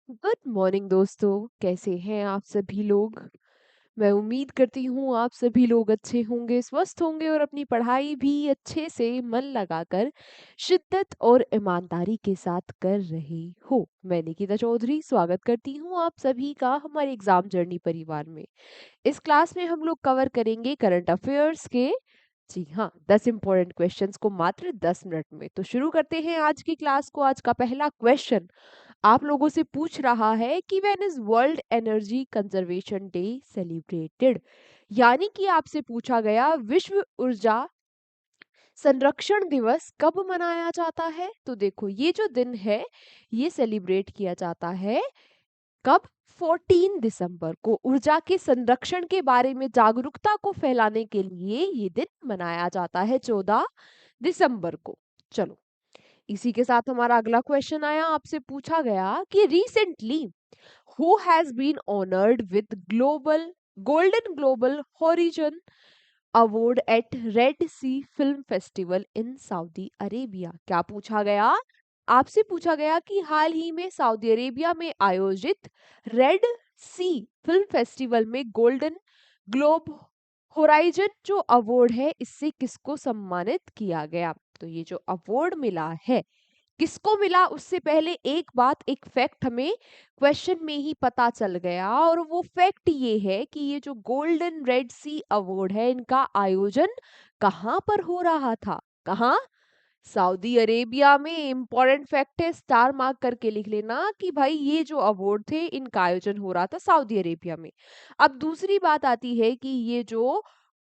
Good morning दोस्तों। कैसे हैं आप सभी लोग। मैं उम्मीद करती हूँ आप सभी लोग अच्छे होंगे, स्वस्थ होंगे और अपनी पढ़ाई भी अच्छे से मन लगाकर शिद्दत और ईमानदारी के साथ कर रहे हो। मैं निकिता चौधरी स्वागत करती हूँ आप सभी का हमारे एग्जाम जर्नी परिवार में। इस क्लास में हम लोग कवर करेंगे करंट अफेयर्स के, जी हाँ, 10 इंपॉर्टेंट क्वेश्चंस को मात्र 10 मिनट में। तो शुरू करते हैं आज की क्लास को। आज का पहला क्वेश्चन आप लोगों से पूछ रहा है कि when is world energy conservation day celebrated. यानी कि आपसे पूछा गया विश्व ऊर्जा संरक्षण दिवस कब मनाया जाता है। तो देखो, ये जो दिन है ये सेलिब्रेट किया जाता है कब? 14 दिसंबर को। ऊर्जा के संरक्षण के बारे में जागरूकता को फैलाने के लिए ये दिन मनाया जाता है 14 दिसंबर को। चलो, इसी के साथ हमारा अगला क्वेश्चन आया। आपसे पूछा गया कि recently who has been honoured with global golden global horizon award at Red Sea film festival in Saudi Arabia. क्या पूछा गया? आपसे पूछा गया कि हाल ही में सऊदी अरेबिया में आयोजित रेड सी फिल्म फेस्टिवल में गोल्डन ग्लोब होराइजन जो अवार्ड है इससे किसको सम्मानित किया गया। तो ये जो अवार्ड मिला है किसको मिला, उससे पहले एक बात, एक फैक्ट हमें क्वेश्चन में ही पता चल गया। और वो फैक्ट ये है कि ये जो गोल्डन रेड सी अवार्ड है इनका आयोजन कहाँ पर हो रहा था? कहाँ? सऊदी अरेबिया में। इंपॉर्टेंट फैक्ट है, स्टार मार्क करके लिख लेना कि भाई ये जो अवार्ड थे इनका आयोजन हो रहा था सऊदी अरेबिया में। अब दूसरी बात आती है कि ये जो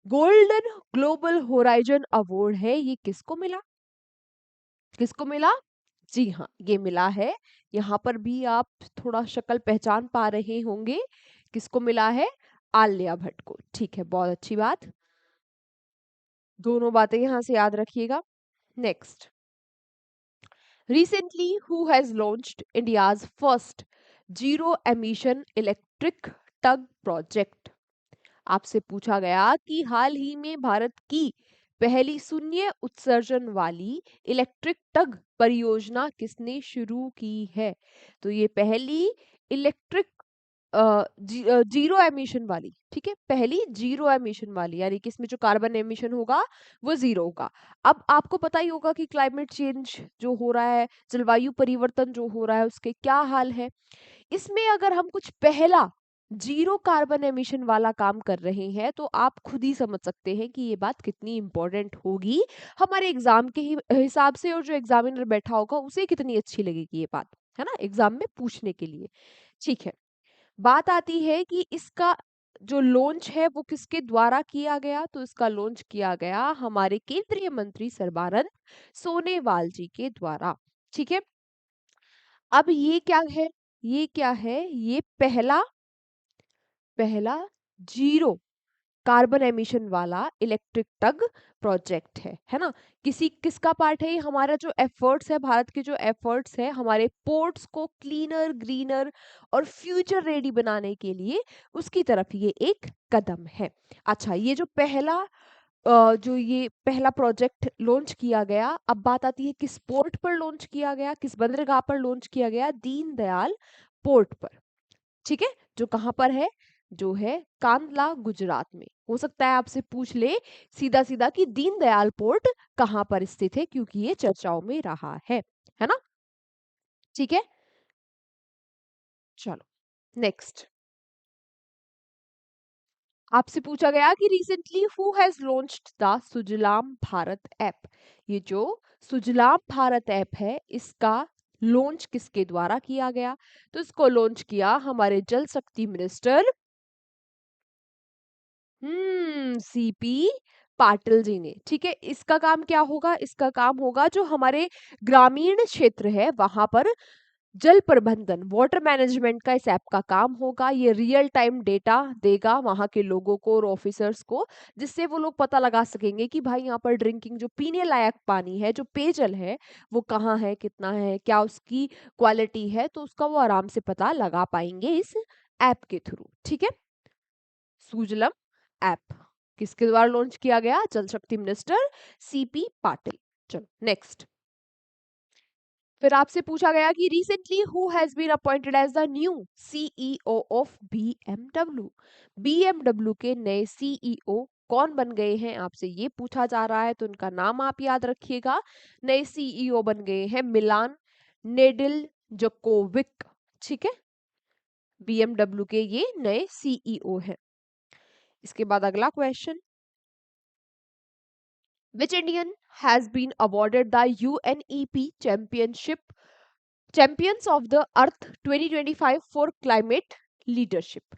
गोल्डन ग्लोबल होराइजन अवार्ड है ये किसको मिला? किसको मिला? जी हाँ, ये मिला है। यहाँ पर भी आप थोड़ा शक्ल पहचान पा रहे होंगे। किसको मिला है? आलिया भट्ट को। ठीक है, बहुत अच्छी बात। दोनों बातें यहाँ से याद रखिएगा। Next, recently who has launched India's first zero emission electric tug project। आपसे पूछा गया कि हाल ही में भारत की पहली शून्य उत्सर्जन वाली इलेक्ट्रिक टग परियोजना किसने शुरू की है। तो ये पहली इलेक्ट्रिक जीरो एमिशन वाली, ठीक है, पहली जीरो एमिशन वाली, यानी कि इसमें जो कार्बन एमिशन होगा वो जीरो होगा। अब आपको पता ही होगा कि क्लाइमेट चेंज जो हो रहा है, जलवायु परिवर्तन जो हो रहा है उसके क्या हाल है। इसमें अगर हम कुछ पहला जीरो कार्बन एमिशन वाला काम कर रहे हैं तो आप खुद ही समझ सकते हैं कि ये बात कितनी इंपॉर्टेंट होगी हमारे एग्जाम के ही हिसाब से, और जो एग्जामिनर बैठा होगा उसे कितनी अच्छी लगेगी ये बात, है ना, एग्जाम में पूछने के लिए। ठीक है, बात आती है कि इसका जो लॉन्च है वो किसके द्वारा किया गया। तो इसका लॉन्च किया गया हमारे केंद्रीय मंत्री सर्बानंद सोनेवाल जी के द्वारा। ठीक है, अब ये क्या है? ये क्या है? ये पहला पहला जीरो कार्बन एमिशन वाला इलेक्ट्रिक टग प्रोजेक्ट है ना। किसी किसका पार्ट है ये? हमारा जो एफर्ट्स है, भारत के जो एफर्ट्स है हमारे पोर्ट्स को क्लीनर, ग्रीनर और फ्यूचर रेडी बनाने के लिए, उसकी तरफ ये एक कदम है। अच्छा, ये जो पहला जो ये पहला प्रोजेक्ट लॉन्च किया गया, अब बात आती है किस पोर्ट पर लॉन्च किया गया, किस बंदरगाह पर लॉन्च किया गया? दीनदयाल पोर्ट पर। ठीक है, जो कहाँ पर है? जो है कांदला, गुजरात में। हो सकता है आपसे पूछ ले सीधा सीधा कि दीनदयाल पोर्ट कहाँ पर स्थित है, क्योंकि ये चर्चाओं में रहा है ना। ठीक है, चलो नेक्स्ट। आपसे पूछा गया कि recently who has launched the Sujalam Bharat app. ये जो सुजलाम भारत ऐप है इसका लॉन्च किसके द्वारा किया गया? तो इसको लॉन्च किया हमारे जल शक्ति मिनिस्टर सीपी पाटिल जी ने। ठीक है, इसका काम क्या होगा? इसका काम होगा जो हमारे ग्रामीण क्षेत्र है वहां पर जल प्रबंधन, वाटर मैनेजमेंट का इस ऐप का काम होगा। ये रियल टाइम डेटा देगा वहां के लोगों को और ऑफिसर्स को, जिससे वो लोग पता लगा सकेंगे कि भाई यहाँ पर ड्रिंकिंग जो पीने लायक पानी है, जो पेयजल है, वो कहाँ है, कितना है, क्या उसकी क्वालिटी है, तो उसका वो आराम से पता लगा पाएंगे इस ऐप के थ्रू। ठीक है, सुजलम ऐप किसके द्वारा लॉन्च किया गया? जल शक्ति मिनिस्टर सीपी पाटिल। चलो नेक्स्ट, फिर आपसे पूछा गया कि recently who has been appointed as the new CEO of BMW. BMW के नए सीईओ कौन बन गए हैं, आपसे ये पूछा जा रहा है, तो उनका नाम आप याद रखिएगा। नए सीईओ बन गए हैं मिलान नेडिल जोकोविक। ठीक है, बीएमडब्ल्यू के ये नए सीईओ हैं। इसके बाद अगला question, which Indian has been awarded the UNEP champions of the earth 2025 for climate leadership.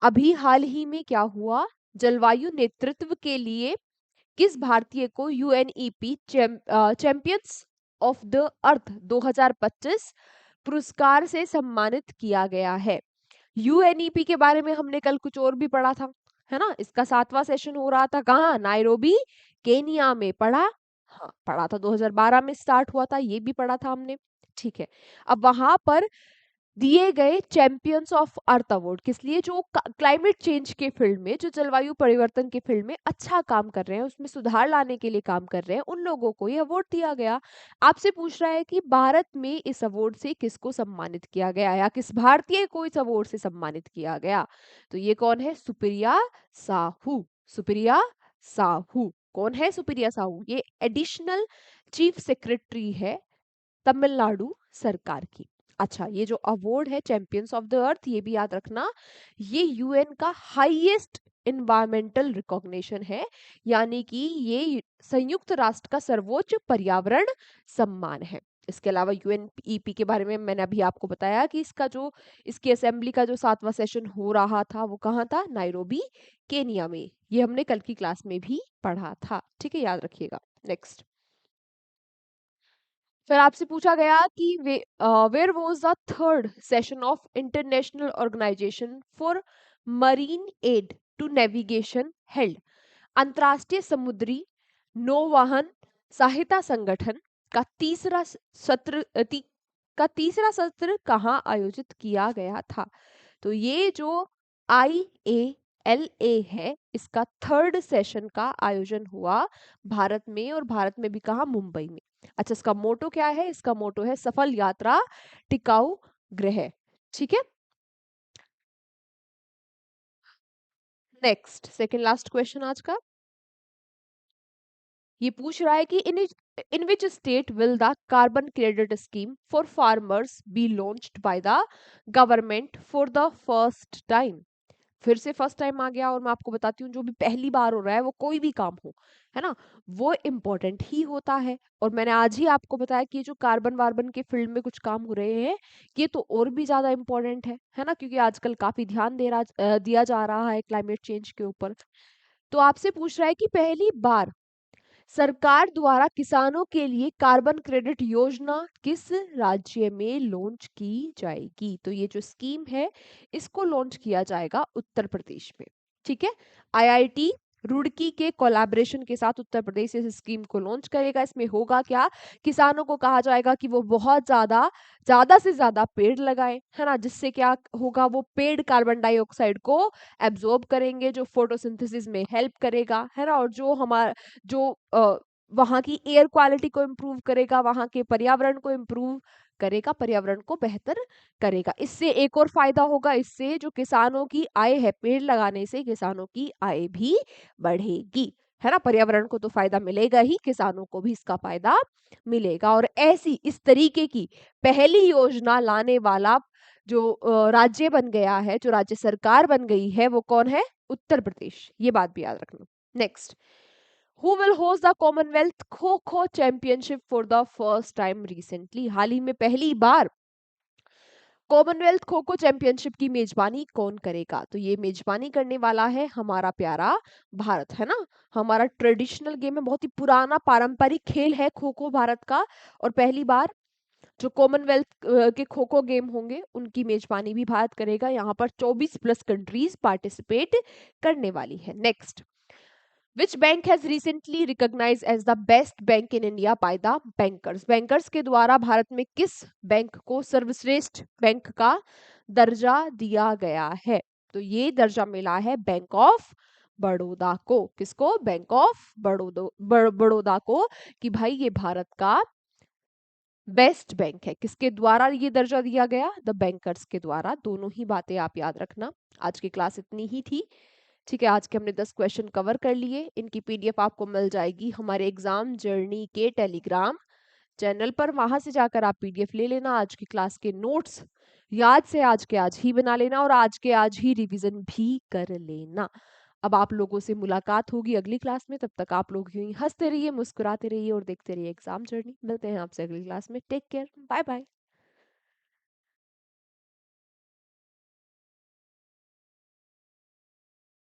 अभी हाल ही में क्या हुआ, जलवायु नेतृत्व के लिए किस भारतीय को UNEP champions of the earth 2025 पुरस्कार से सम्मानित किया गया है। यूएनईपी के बारे में हमने कल कुछ और भी पढ़ा था, है ना। इसका 7वां सेशन हो रहा था कहाँ, नायरोबी केनिया में। पढ़ा, हाँ पढ़ा था, 2012 में स्टार्ट हुआ था, ये भी पढ़ा था हमने। ठीक है, अब वहां पर दिए गए चैंपियंस ऑफ अर्थ अवार्ड किस लिए, जो क्लाइमेट चेंज के फील्ड में, जो जलवायु परिवर्तन के फील्ड में अच्छा काम कर रहे हैं, उसमें सुधार लाने के लिए काम कर रहे हैं, उन लोगों को ये अवार्ड दिया गया। आपसे पूछ रहा है कि भारत में इस अवार्ड से किसको सम्मानित किया गया, या किस भारतीय को इस अवार्ड से सम्मानित किया गया। तो ये कौन है, सुप्रिया साहू। सुप्रिया साहू कौन है, सुप्रिया साहू ये एडिशनल चीफ सेक्रेटरी है तमिलनाडु सरकार की। अच्छा, ये जो अवार्ड है चैंपियंस ऑफ द अर्थ, ये भी याद रखना, ये यूएन का हाईएस्ट इन्वायरमेंटल रिकॉग्निशन है, यानी कि ये संयुक्त राष्ट्र का सर्वोच्च पर्यावरण सम्मान है। इसके अलावा यूएनईपी के बारे में मैंने अभी आपको बताया कि इसकी असेंबली का जो 7वां सेशन हो रहा था वो कहाँ था, नायरोबी केनिया में। ये हमने कल की क्लास में भी पढ़ा था। ठीक है, याद रखिएगा। नेक्स्ट, फिर आपसे पूछा गया कि where was the third session of international organisation for marine aid to navigation held. अंतर्राष्ट्रीय समुद्री नौवहन सहायता संगठन का तीसरा सत्र कहाँ आयोजित किया गया था। तो ये जो IALA है, इसका थर्ड सेशन का आयोजन हुआ भारत में, और भारत में भी कहा, मुंबई में। अच्छा, इसका मोटो क्या है, इसका मोटो है सफल यात्रा टिकाऊ ग्रह। ठीक है, नेक्स्ट सेकंड लास्ट क्वेश्चन आज का, ये पूछ रहा है कि in which state will the carbon credit scheme for farmers be launched by the government for the first time. फिर से फर्स्ट टाइम आ गया, और मैं आपको बताती हूँ, जो भी पहली बार हो रहा है वो कोई भी काम हो, है ना, वो इम्पोर्टेंट ही होता है। और मैंने आज ही आपको बताया कि ये जो कार्बन वार्बन के फील्ड में कुछ काम हो रहे हैं, ये तो और भी ज्यादा इम्पोर्टेंट है ना, क्योंकि आजकल काफी ध्यान दिया जा रहा है क्लाइमेट चेंज के ऊपर। तो आपसे पूछ रहा है कि पहली बार सरकार द्वारा किसानों के लिए कार्बन क्रेडिट योजना किस राज्य में लॉन्च की जाएगी। तो ये जो स्कीम है, इसको लॉन्च किया जाएगा उत्तर प्रदेश में। ठीक है, आईआईटी रुड़की के कोलैबोरेशन के साथ उत्तर प्रदेश इस स्कीम को लॉन्च करेगा। इसमें होगा क्या, किसानों को कहा जाएगा कि वो बहुत ज्यादा से ज्यादा पेड़ लगाएं, है ना, जिससे क्या होगा, वो पेड़ कार्बन डाइऑक्साइड को एब्जॉर्ब करेंगे, जो फोटोसिंथेसिस में हेल्प करेगा, है ना, और जो वहाँ की एयर क्वालिटी को इम्प्रूव करेगा, वहाँ के पर्यावरण को इम्प्रूव करेगा, पर्यावरण को बेहतर करेगा। इससे एक और फायदा होगा, इससे जो किसानों की आय है, पेड़ लगाने से किसानों की आय भी बढ़ेगी, है ना। पर्यावरण को तो फायदा मिलेगा ही, किसानों को भी इसका फायदा मिलेगा। और ऐसी इस तरीके की पहली योजना लाने वाला जो राज्य बन गया है, जो राज्य सरकार बन गई है, वो कौन है, उत्तर प्रदेश। ये बात भी याद रखना। Next, who will host the Commonwealth kho kho championship for the first time recently. हाल ही में पहली बार कॉमनवेल्थ खो खो चैंपियनशिप की मेजबानी कौन करेगा। तो ये मेजबानी करने वाला है हमारा प्यारा भारत, है ना। हमारा ट्रेडिशनल गेम है, बहुत ही पुराना पारंपरिक खेल है खो खो भारत का। और पहली बार जो कॉमनवेल्थ के खो खो गेम होंगे, उनकी मेजबानी भी भारत करेगा। यहाँ पर 24 प्लस कंट्रीज पार्टिसिपेट करने वाली है। Next, Which bank has recently recognized as the best bank in India by the bankers? Bankers के द्वारा भारत में किस बैंक को सर्वश्रेष्ठ बैंक का दर्जा दिया गया है। तो ये दर्जा मिला है बैंक ऑफ बड़ौदा को। किसको, बैंक ऑफ बड़ौदा को, कि भाई ये भारत का बेस्ट बैंक है, किसके द्वारा ये दर्जा दिया गया? द बैंकर्स के द्वारा। दोनों ही बातें आप याद रखना। आज की क्लास इतनी ही थी। ठीक है, आज के हमने 10 क्वेश्चन कवर कर लिए। इनकी पीडीएफ आपको मिल जाएगी हमारे एग्जाम जर्नी के टेलीग्राम चैनल पर। वहां से जाकर आप पीडीएफ ले लेना। आज की क्लास के नोट्स याद से आज के आज ही बना लेना और आज के आज ही रिवीजन भी कर लेना। अब आप लोगों से मुलाकात होगी अगली क्लास में। तब तक आप लोग यूं ही हंसते रहिए, मुस्कुराते रहिए और देखते रहिए एग्जाम जर्नी। मिलते हैं आपसे अगली क्लास में। Take care, bye bye.